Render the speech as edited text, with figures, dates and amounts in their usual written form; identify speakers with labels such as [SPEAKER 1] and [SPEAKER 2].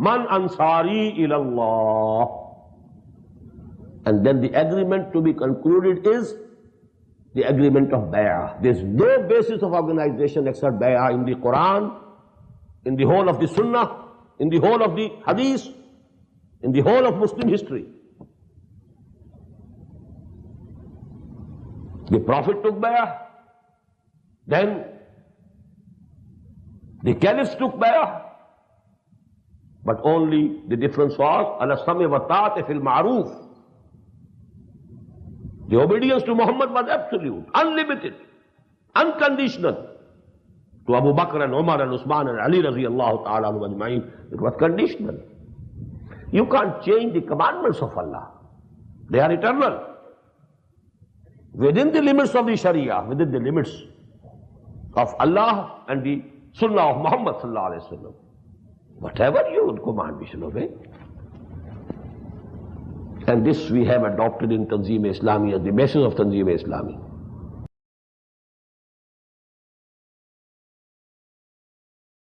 [SPEAKER 1] Man ansari ilallah. And then the agreement to be concluded is the agreement of bay'ah. There's no basis of organization except bay'ah in the Quran, in the whole of the Sunnah, in the whole of the Hadith, in the whole of Muslim history. The Prophet took bay'ah, then the caliphs took bay'ah, but only the difference was ala sami wa ta'ati fil ma'ruf. The obedience to Muhammad was absolute, unlimited, unconditional. To Abu Bakr and Umar and Usman and Ali radiyallahu ta'ala anhu ajma'in, it was conditional. You can't change the commandments of Allah. They are eternal. Within the limits of the Sharia, within the limits of Allah and the Sunnah of Muhammad sallallahu alayhi wa sallam. Whatever you would command, we shall obey. And this we have adopted in Tanzeem-e-Islami as the basis of Tanzeem-e-Islami.